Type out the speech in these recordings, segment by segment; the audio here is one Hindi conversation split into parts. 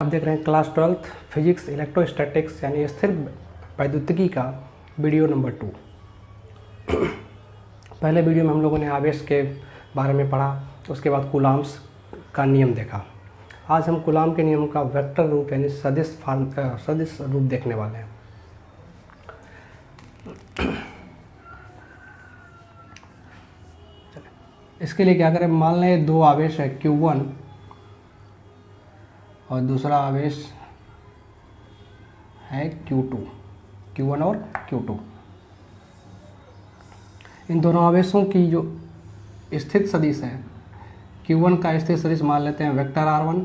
आप देख रहे हैं क्लास 12th फिजिक्स इलेक्ट्रोस्टैटिक्स यानी स्थिर वैद्युतिकी का वीडियो नंबर 2। पहले वीडियो में हम लोगों ने आवेश के बारे में पढ़ा, उसके बाद कूलाम्स का नियम देखा। आज हम कूलाम के नियम का वेक्टर रूप यानी सदिश रूप देखने वाले हैं। इसके लिए क्या करें, मान लें दो आवेश है Q1 और दूसरा आवेश है Q1 और Q2। इन दोनों आवेशों की जो स्थित सदिश है, Q1 का स्थित सदिश मान लेते हैं वेक्टर R1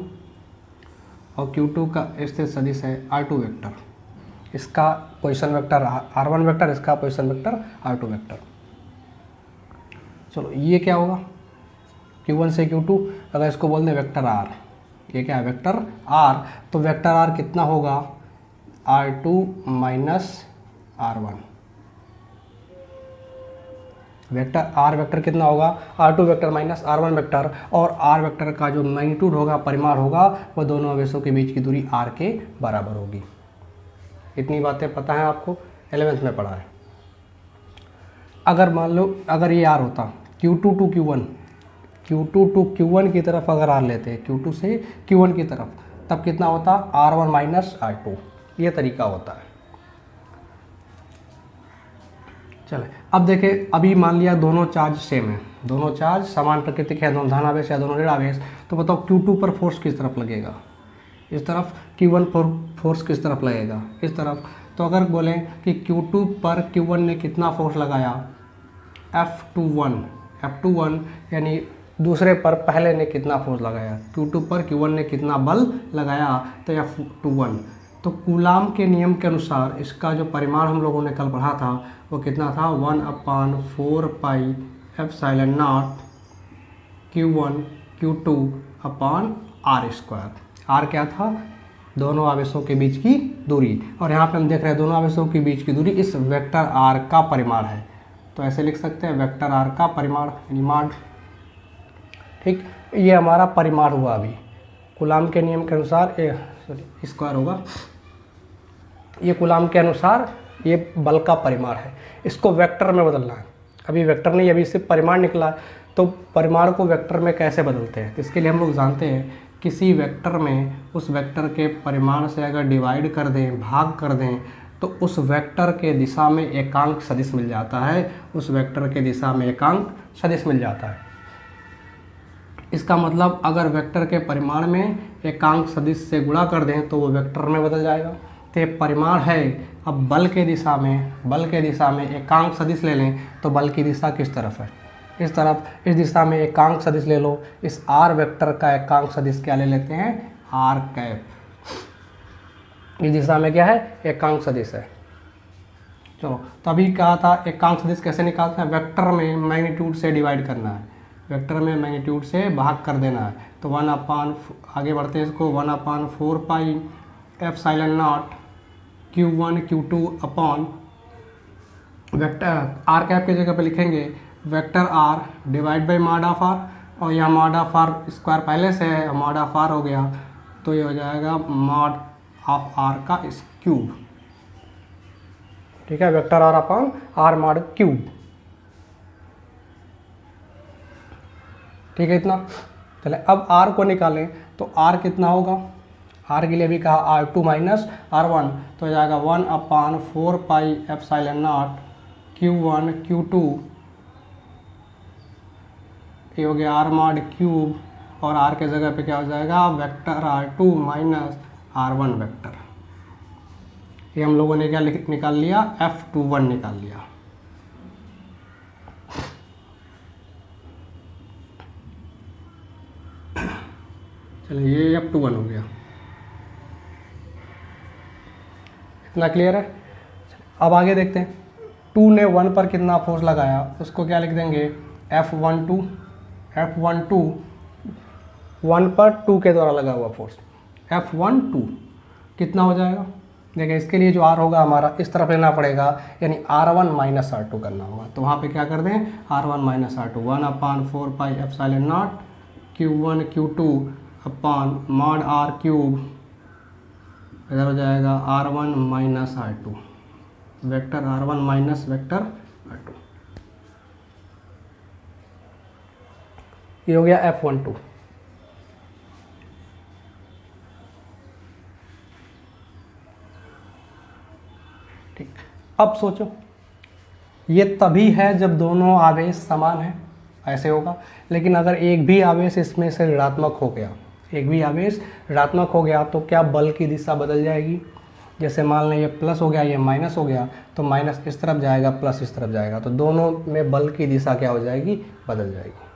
और Q2 का स्थित सदिश है R2 वेक्टर। इसका पोजीशन वेक्टर R1 वेक्टर, इसका पोजीशन वेक्टर R2 वेक्टर। चलो ये क्या होगा, Q1 से Q2 अगर इसको बोल दें वेक्टर R, ये क्या है वेक्टर R, तो वेक्टर R कितना होगा R2 minus R1। Vector R vector कितना होगा R2 vector minus R1 vector, और R वेक्टर का जो मैग्नीट्यूड होगा, परिमाण होगा, वह दोनों आवेशों के बीच की दूरी R के बराबर होगी। इतनी बातें पता है आपको, 11th में पढ़ा है। अगर मान लो अगर ये R होता Q2 टू Q1 की तरफ अगर R लेते हैं, Q2 से Q1 की तरफ, तब कितना होता R1 माइनस R2। ये तरीका होता है। चले अब देखें, अभी मान लिया दोनों चार्ज सेम है, दोनों चार्ज समान प्रकृति के हैं, दोनों धन आवेश या दोनों ऋण आवेश। तो बताओ Q2 पर फोर्स किस तरफ लगेगा, इस तरफ, Q1 पर फोर्स किस तरफ लगेगा, इस तरफ। तो अगर बोलें कि Q2 पर Q1 ने कितना फोर्स लगाया F21 यानी दूसरे पर पहले ने कितना फोर्स लगाया, Q2 पर Q1 ने कितना बल लगाया, तो F21। तो कूलाम के नियम के अनुसार इसका जो परिमाण हम लोगों ने कल पढ़ा था वो कितना था 1/4 pi epsilon not Q1 Q2 upon R²। R क्या था, दोनों आवेशों के बीच की दूरी, और यहाँ पे हम देख रहे हैं दोनों आवेशों के बीच की दूरी इस वेक्टर R का परिमाण है। तो ऐसे लिख सकते हैं वेक्टर R का परिमाण यानी माड। ठीक, ये हमारा परिमाण हुआ। अभी कूलाम के नियम के अनुसार स्क्वायर होगा, ये कूलाम के अनुसार ये बल का परिमाण है। इसको वेक्टर में बदलना है, अभी वेक्टर नहीं, अभी सिर्फ परिमाण निकला है। तो परिमाण को वेक्टर में कैसे बदलते हैं, इसके लिए हम लोग जानते हैं किसी वेक्टर में उस वेक्टर के परिमाण से अगर डिवाइड कर दें, भाग कर दें, तो उस वेक्टर के दिशा में एकांक सदिश मिल जाता है, उस वेक्टर के दिशा में एकांक सदिश मिल जाता है। इसका मतलब अगर वेक्टर के परिमाण में एकांक सदिश से गुणा कर दें तो वो वेक्टर में बदल जाएगा। तो ये परिमाण है। अब बल के दिशा में एकांक सदिश ले लें तो बल की दिशा किस तरफ है, इस तरफ। इस दिशा में एकांक सदिश ले लो, इस R वेक्टर का एकांक सदिश क्या ले लेते हैं R²। इस दिशा में क्या है एकांक सदिश है। चलो तभी कहा था एकांक सदिश कैसे निकालते हैं, वेक्टर में मैग्नीट्यूड से डिवाइड करना है, वेक्टर में मैग्नीट्यूड से भाग कर देना है। तो आगे बढ़ते हैं इसको 1/4 pi epsilon not Q1 Q2 upon vector R² की जगह पे लिखेंगे vector R divide by mod of R, और यहाँ मॉड ऑफ R स्क्वायर पहले से है, मॉड ऑफ R हो गया, तो ये हो जाएगा मॉड ऑफ R का क्यूब। ठीक है, vector R upon R mod cube. ठीक है इतना। चले अब R को निकालें तो R कितना होगा, R के लिए भी कहा R2 माइनस R1, तो हो जाएगा 1/4 pi epsilon not Q1 Q2, ये हो गया R मॉड क्यूब, और R के जगह पे क्या हो जाएगा vector R2 minus R1 vector. ये हम लोगों ने क्या निकाल लिया F21 निकाल लिया। चलिए ये F21 हो गया, इतना क्लियर है। अब आगे देखते हैं, 2 ने 1 पर कितना फोर्स लगाया, उसको क्या लिख देंगे F12 1 पर 2 के द्वारा लगा हुआ फोर्स F12 कितना हो जाएगा। देखिए इसके लिए जो R होगा हमारा इस तरफ लेना पड़ेगा, यानी R1 माइनस R2 करना होगा। तो वहाँ पे क्या कर दें R1 minus R2 1/4 pi epsilon not Q1 Q2 upon mod R cube इधर हो जाएगा R1 minus R2, vector R1 minus vector R2। ये हो गया F12। ठीक, अब सोचो ये तभी है जब दोनों आवेश समान हैं, ऐसे होगा। लेकिन अगर एक भी आवेश इसमें से ऋणात्मक हो गया, एक भी आवेश ऋणात्मक हो गया तो क्या बल की दिशा बदल जाएगी। जैसे मान लें ये प्लस हो गया, ये माइनस हो गया, तो माइनस इस तरफ जाएगा, प्लस इस तरफ जाएगा, तो दोनों में बल की दिशा क्या हो जाएगी, बदल जाएगी।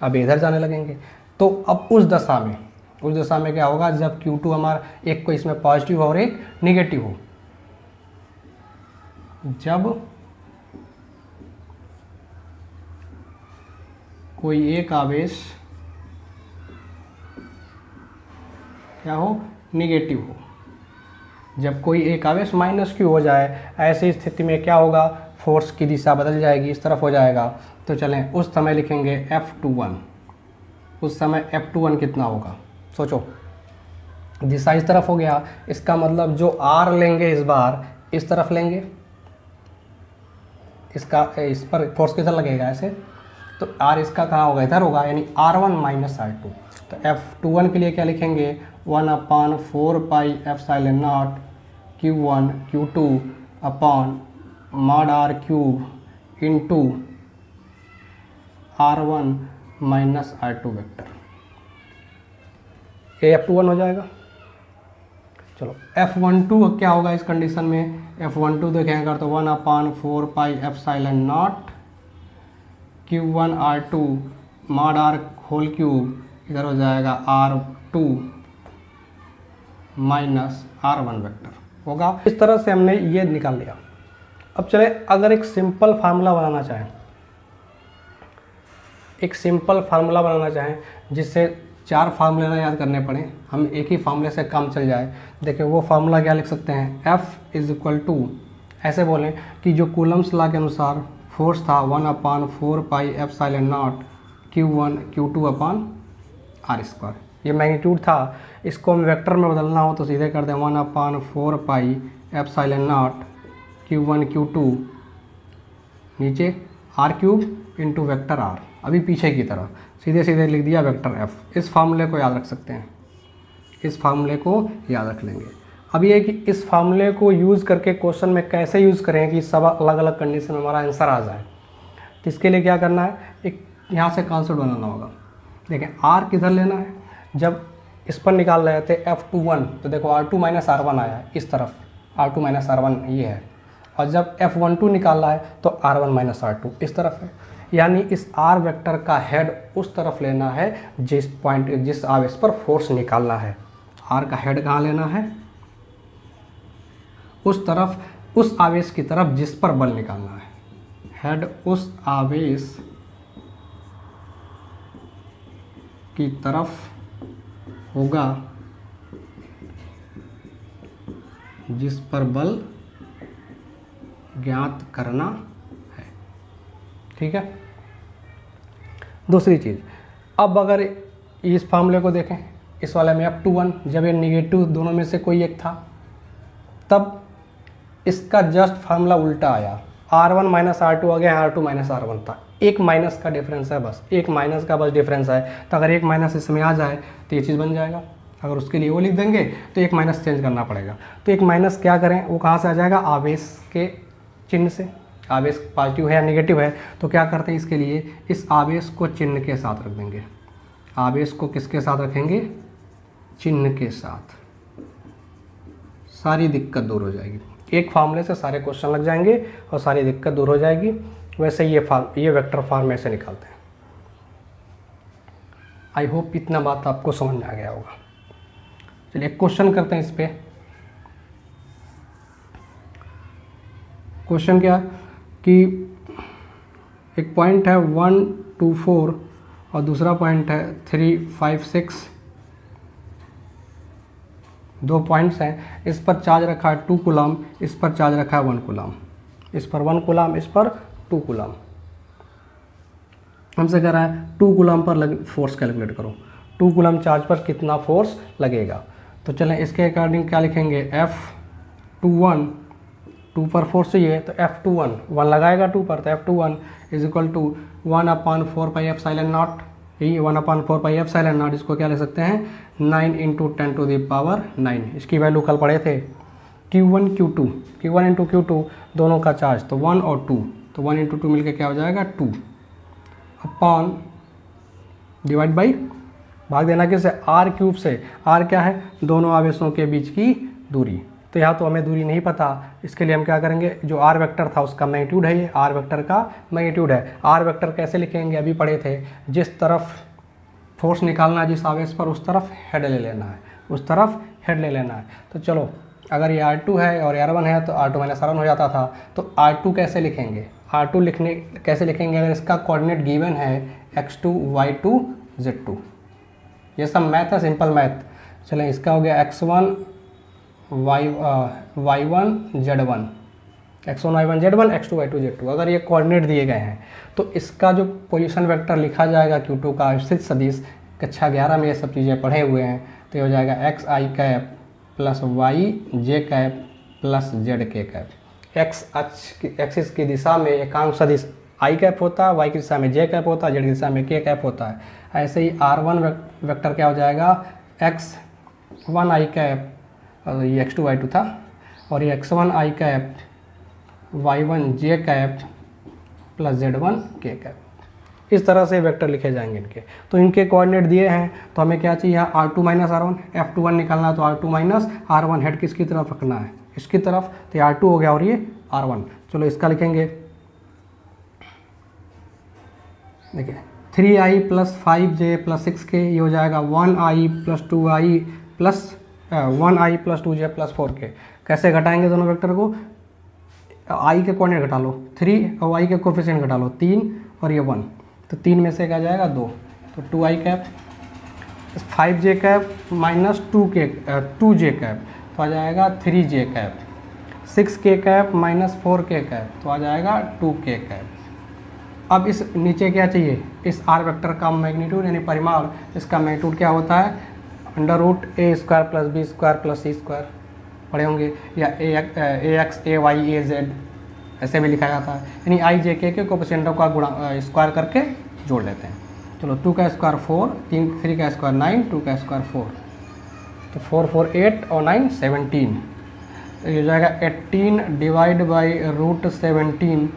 अब इधर जाने लगेंगे। तो अब उस दशा में क्या होगा, जब Q2 हमारा एक को इसमें पॉजिटिव और एक निगेटिव हो, जब कोई एक आवेश क्या हो, निगेटिव हो, जब कोई एक आवेश माइनस Q हो जाए, ऐसी स्थिति में क्या होगा, फोर्स की दिशा बदल जाएगी, इस तरफ हो जाएगा। तो चलें उस समय लिखेंगे F21। उस समय F21 कितना होगा, सोचो, दिशा इस तरफ हो गया, इसका मतलब जो R लेंगे इस बार इस तरफ लेंगे, इसका इस पर फोर्स कितना लगेगा, ऐसे, तो R इसका कहाँ होगा, इधर होगा, यानी R1 माइनस R2। तो F21 के लिए क्या लिखेंगे, 1/4 pi epsilon not Q1 Q2 upon mod R cube into R1 minus R2 vector. ये F21 हो जाएगा। चलो F12 क्या होगा इस कंडीशन में, F12 देखेंगे तो 1/4 pi epsilon not Q1 R2 mod R whole cube, इधर हो जाएगा R2 माइनस R1 वेक्टर होगा। इस तरह से हमने ये निकाल लिया। अब चले अगर एक सिंपल फार्मूला बनाना चाहें, जिससे 4 फार्मूले ना याद करने पड़े, हम एक ही फार्मूले से काम चल जाए। देखिए वो फार्मूला क्या लिख सकते हैं, F इज इक्वल टू, ऐसे बोलें कि जो कूलम्स लॉ के अनुसार फोर्स था 1/4 pi epsilon not Q1 Q2 upon R², ये मैग्नीट्यूड था। इसको हम वेक्टर में बदलना हो तो सीधे कर दें 1/4 pi epsilon not Q1 Q2 नीचे R³ इंटू वेक्टर R, अभी पीछे की तरह सीधे सीधे लिख दिया वेक्टर F। इस फार्मूले को याद रख सकते हैं, इस फार्मूले को याद रख लेंगे। अब ये कि इस फार्मूले को यूज़ करके क्वेश्चन में कैसे यूज़ करें कि सब अलग अलग कंडीशन में हमारा आंसर आ जाए। तो इसके लिए क्या करना है, एक यहाँ से कॉन्सेप्ट बनाना होगा। देखें R किधर लेना है, जब इस पर निकाल रहे थे F21 तो देखो R2 माइनस R1 आया है इस तरफ, R2 माइनस R1 ये है, और जब F12 निकाल रहा है तो R1 माइनस R2 इस तरफ है। यानी इस R वेक्टर का हेड उस तरफ लेना है जिस आवेश पर फोर्स निकालना है। R का हेड कहाँ लेना है, उस तरफ, उस आवेश की तरफ जिस पर बल निकालना है। हेड उस आवेश की तरफ होगा जिस पर बल ज्ञात करना है। ठीक है। दूसरी चीज़, अब अगर इस फार्मूले को देखें, इस वाले में F21 जब ये निगेटिव दोनों में से कोई एक था, तब इसका जस्ट फार्मूला उल्टा आया, R1 माइनस R2 आ गया, R2 माइनस R1 था, एक माइनस का डिफरेंस है, बस एक माइनस का बस डिफरेंस है। तो अगर एक माइनस इसमें आ जाए तो ये चीज़ बन जाएगा। अगर उसके लिए वो लिख देंगे तो एक माइनस चेंज करना पड़ेगा। तो एक माइनस क्या करें, वो कहाँ से आ जाएगा, आवेश के चिन्ह से। आवेश पॉजिटिव है या नेगेटिव है तो क्या करते हैं, इसके लिए इस आवेश को चिन्ह के साथ रख देंगे। आवेश को किसके साथ रखेंगे, चिन्ह के साथ। सारी दिक्कत दूर हो जाएगी, एक फार्मूले से सारे क्वेश्चन लग जाएंगे और सारी दिक्कत दूर हो जाएगी। वैसे ये वेक्टर फॉर्म ऐसे निकालते हैं। आई होप इतना बात आपको समझ में आ गया होगा। चलिए क्वेश्चन करते हैं इस पे। क्वेश्चन क्या कि एक पॉइंट है 1, 2, 4 और दूसरा पॉइंट है 3, 5, 6। दो पॉइंट्स हैं, इस पर चार्ज रखा है 2 कूलम, इस पर चार्ज रखा है 1 कूलम। इस पर 1 कूलम, इस पर 2 कूलम। हमसे कह रहा है 2 कूलम पर फोर्स कैलकुलेट करो, 2 कूलम चार्ज पर कितना फोर्स लगेगा। तो चलें इसके अकॉर्डिंग क्या लिखेंगे, F21, 2 पर फोर्स चाहिए तो F21 1 लगाएगा 2 पर, तो F21 इज इक्वल टू 1/4πε0, यही 1/4πε0, इसको क्या ले सकते हैं 9 × 10⁹ इसकी वैल्यू कल पढ़े थे। Q1 × Q2 दोनों का चार्ज तो 1 और 2, तो 1 × 2 मिलकर क्या हो जाएगा 2 अपॉन डिवाइड बाई भाग देना किससे, r³ से। r क्या है, दोनों आवेशों के बीच की दूरी। तो यहाँ तो हमें दूरी नहीं पता, इसके लिए हम क्या करेंगे, जो r वेक्टर था उसका मैग्नीट्यूड है, ये r वेक्टर का मैग्नीट्यूड है। r वेक्टर कैसे लिखेंगे, अभी पढ़े थे, जिस तरफ फोर्स निकालना है जिस आवेश पर उस तरफ हेड ले लेना है, उस तरफ हेड ले लेना है। तो चलो अगर ये R2 है और R1 है तो R2 - R1 हो जाता था। तो R2 कैसे लिखेंगे, R2 कैसे लिखेंगे, अगर इसका कोऑर्डिनेट गिवन है x2 y2 z2, ये सब मैथ है, सिंपल मैथ। चलें इसका हो गया x1 y1 z1, x1 y1 z1, x2 y2 z2। अगर ये कोऑर्डिनेट दिए गए हैं तो इसका जो पोजीशन वेक्टर लिखा जाएगा Q2 का स्थित सदिश, कक्षा 11 में ये सब चीज़ें पढ़े हुए हैं, तो ये हो जाएगा xi plus yj plus zk। X axis की दिशा में एकांक सदिश i कैप होता है, y की दिशा में j कैप होता है, z की दिशा में k कैप होता है। ऐसे ही r1 वेक्टर क्या हो जाएगा, x1 i कैप, और ये x2 y2 था, और ये x1 i cap y1 j cap plus z1 k cap. इस तरह से वेक्टर लिखे जाएंगे इनके। तो इनके कोऑर्डिनेट दिए हैं, तो हमें क्या चाहिए, R2 - R1, F21 निकालना है तो R2 - R1 हेड किसकी तरफ रखना है, इसकी तरफ, तो R2 हो गया और ये R1। चलो इसका लिखेंगे, देखिए 3i + 5j + 6k, ये हो जाएगा 1i + 2i + 1i + 2j + 4k। कैसे घटाएंगे दोनों वेक्टर को, i के कोऑर्डिनेट घटा लो 3 और y के कोफिशिएंट घटा लो 3 और ये 1, तो 3 में से क्या जाएगा 2, तो 2i cap 5j cap minus 2j cap, तो आ जाएगा 3j cap, 6k cap minus 4k cap, तो आ जाएगा 2k कैप। अब इस नीचे क्या चाहिए, इस r वेक्टर का मैग्नीट्यूड यानी परिमाण, इसका मैग्नीट्यूड क्या होता है, √a² + b² + c² पढ़े होंगे, या ax ay az ऐसे भी लिखा जाता है, यानी i j k के कोफिशिएंटों का गुणा स्क्वायर करके जोड़ लेते हैं। चलो 2 का स्क्वायर 4, 3 का स्क्वायर 9, 2 का स्क्वायर 4, तो 4 4 8 और 9 17, तो ये हो जाएगा 18 डिवाइड बाई √17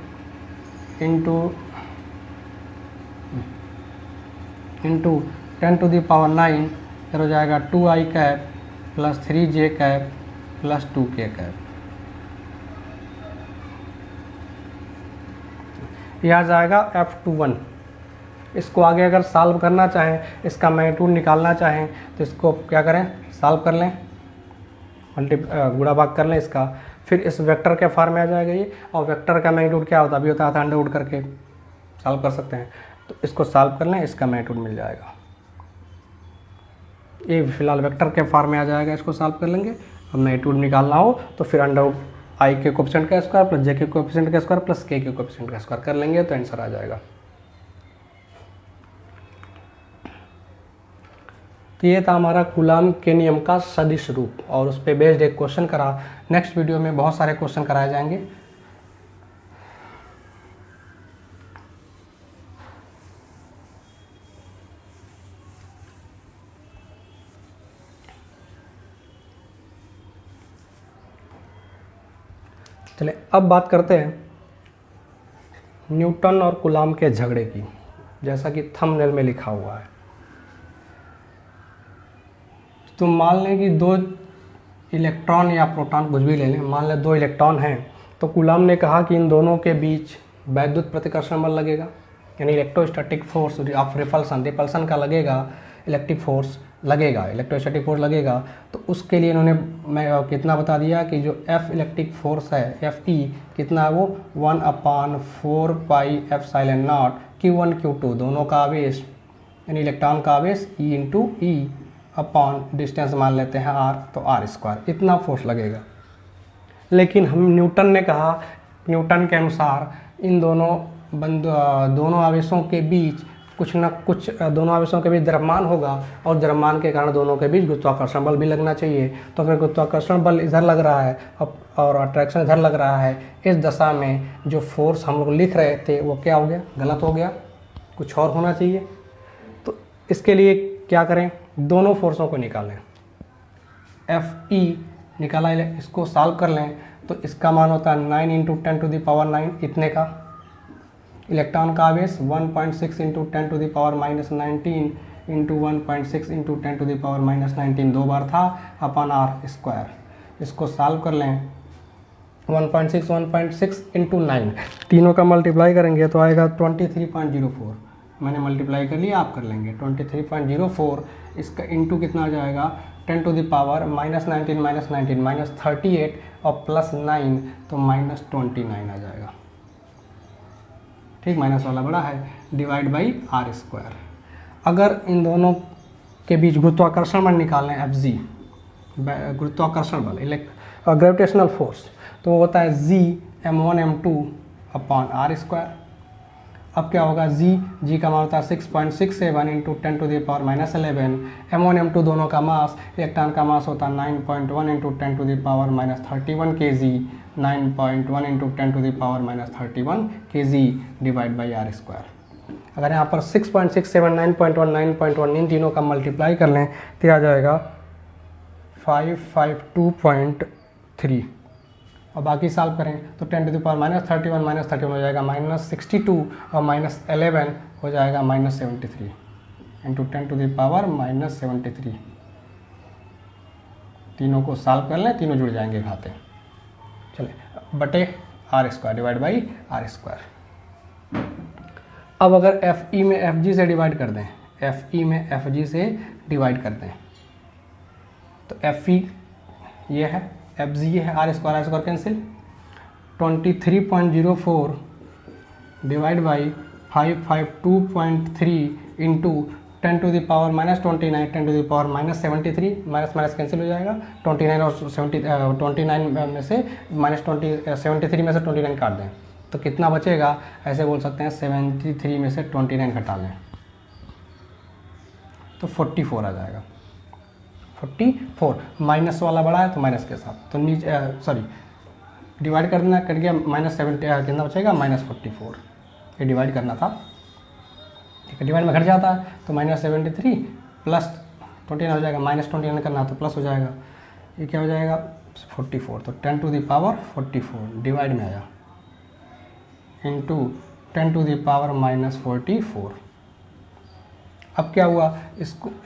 इंटू 10⁹9, फिर हो जाएगा 2i cap plus 3j cap plus 2k cap. यह आ जाएगा F21। इसको आगे अगर सॉल्व करना चाहें, इसका मैग्नीट्यूड निकालना चाहें, तो इसको क्या करें, सॉल्व कर लें, गुणा भाग कर लें इसका, फिर इस वेक्टर के फॉर्म में आ जाएगा ये। और वेक्टर का मैग्नीट्यूड क्या होता है, अभी होता था अंडरवुड करके सॉल्व कर सकते हैं, तो इसको सॉल्व कर लें, इसका मैग्नीट्यूड मिल जाएगा। ये फिलहाल वेक्टर के फॉर्म में आ जाएगा, इसको सॉल्व कर लेंगे। अब मैग्नीट्यूड निकालना हो तो फिर अंडरवुड i के कोफिशिएंट का स्क्वायर प्लस j के कोफिशिएंट का स्क्वायर प्लस k के कोफिशिएंट का स्क्वायर कर लेंगे, तो आंसर आ जाएगा। तो ये था हमारा कूलाम के नियम का सदिश रूप, और उस पर बेस्ड एक क्वेश्चन करा। नेक्स्ट वीडियो में बहुत सारे क्वेश्चन कराए जाएंगे। चलिए अब बात करते हैं न्यूटन और कूलाम के झगड़े की, जैसा कि थंबनेल में लिखा हुआ है। तो मान लें कि 2 इलेक्ट्रॉन या प्रोटॉन, कुछ भी ले लें, मान लें 2 इलेक्ट्रॉन हैं, तो कूलाम ने कहा कि इन दोनों के बीच वैद्युत प्रतिकर्षण बल लगेगा, यानी इलेक्ट्रोस्टैटिक फोर्स ऑफ रिपल्सन का लगेगा, इलेक्ट्रिक फोर्स लगेगा, इलेक्ट्रोस्टैटिक फोर्स लगेगा। तो उसके लिए इन्होंने कितना बता दिया कि जो F इलेक्ट्रिक फोर्स है, Fe कितना है, वो 1/4πε0 Q1 Q2 दोनों का आवेश, यानी इलेक्ट्रॉन का आवेश E अपॉन डिस्टेंस मान लेते हैं r, तो r², इतना फोर्स लगेगा। लेकिन हम न्यूटन ने कहा, न्यूटन के अनुसार इन दोनों आवेशों के बीच कुछ ना कुछ दोनों आवेशों के बीच द्रव्यमान होगा और द्रव्यमान के कारण दोनों के बीच गुरुत्वाकर्षण बल भी लगना चाहिए। तो अगर गुरुत्वाकर्षण बल इधर लग रहा है और अट्रैक्शन इधर लग रहा है, इस दशा में जो फोर्स हम लोग लिख रहे थे वो क्या हो गया, गलत हो गया, कुछ और होना चाहिए। तो इसके लिए क्या करें, दोनों फोर्सों को निकालें। Fe निकाला, इसको सॉल्व कर लें तो इसका मान होता है 9 × 10⁻⁹ इतने का। इलेक्ट्रॉन का आवेश 1.6 × 10⁻⁻19 इंटू 1.6 × 10⁻⁻19 दो बार था अपॉन r²। इसको सॉल्व कर लें, 1.6 इंटू 9 तीनों का मल्टीप्लाई करेंगे तो आएगा 23.04। मैंने मल्टीप्लाई कर लिया, आप कर लेंगे 23.04। इसका इंटू कितना आ जाएगा 10⁻⁻19 -38 और +9 तो -29 आ जाएगा। ठीक, माइनस वाला बड़ा है, डिवाइड बाई r²। अगर इन दोनों के बीच गुरुत्वाकर्षण बल निकालें Fg, गुरुत्वाकर्षण बल ग्रेविटेशनल फोर्स, तो वो होता है Gm1m2 अपॉन r²। अब क्या होगा, G का मान होता है 6.67 इंटू 10⁻⁻11। m1m2 दोनों का मास, इलेक्ट्रॉन का मास होता है 9.1 into 10⁻31 kg, 9.1 into 10⁻31 kg divide by r²। अगर यहाँ पर 6.67, 9.1, 9.1 इन तीनों का मल्टीप्लाई कर लें तो आ जाएगा 552.3 और बाकी सॉल्व करें तो 10⁻31 हो जाएगा -62 और -11 हो जाएगा -73 इंटू 10⁻⁻73। तीनों को सॉल्व कर लें, तीनों जुड़ जाएंगे खाते। चले बटे r² डिवाइड बाई r²। अब अगर Fe में Fg से डिवाइड कर दें, Fe में Fg से डिवाइड कर दें तो Fe ये है, Fg ये है, r² cancel, 23.04 divide by 552.3 into 10⁻⁻29 10⁻⁻73 minus minus cancel हो जाएगा। 29 और 29 में से -73 में से 29 काट दें तो कितना बचेगा, ऐसे बोल सकते हैं 73 में से 29 घटा लें तो 44 आ जाएगा। 44 माइनस वाला बड़ा है तो माइनस के साथ, तो नीचे सॉरी डिवाइड कर देना, कट गया -70, कितना बचेगा -44। ये डिवाइड करना था, ठीक है, डिवाइड में घट जाता है तो -73 प्लस 29 हो जाएगा, -29 करना तो प्लस हो जाएगा, ये क्या हो जाएगा 44। तो 10⁻44 डिवाइड में आया इंटू 10⁻⁻44। अब क्या हुआ,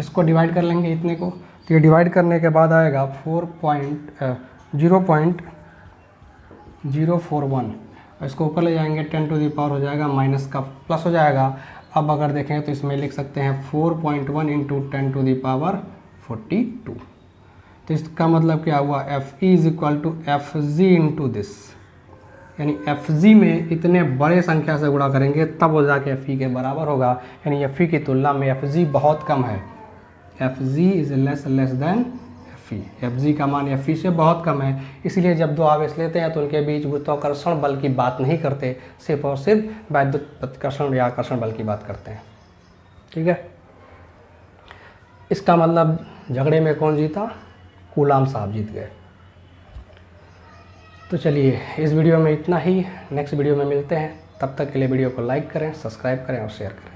इसको डिवाइड कर लेंगे इतने को, तो ये डिवाइड करने के बाद आएगा 0.041 और इसको ऊपर ले जाएंगे 10 हो जाएगा, माइनस का प्लस हो जाएगा। अब अगर देखें तो इसमें लिख सकते हैं 4.1 इंटू 10⁻42। तो इसका मतलब क्या हुआ, Fe is equal to Fg into this, यानी Fg में इतने बड़े संख्या से गुणा करेंगे तब वो जाके Fe के बराबर होगा, यानी Fe की तुलना में Fg बहुत कम है। Fg is less than Fe, Fg का मान Fe से बहुत कम है, इसलिए जब दो आवेश लेते हैं तो उनके बीच गुरुत्वाकर्षण बल की बात नहीं करते, सिर्फ और सिर्फ वैद्युत प्रतिकर्षण या आकर्षण बल की बात करते हैं। ठीक है, इसका मतलब झगड़े में कौन जीता, कूलाम साहब जीत गए। तो चलिए इस वीडियो में इतना ही, नेक्स्ट वीडियो में मिलते हैं, तब तक के लिए वीडियो को लाइक करें, सब्सक्राइब करें और शेयर करें।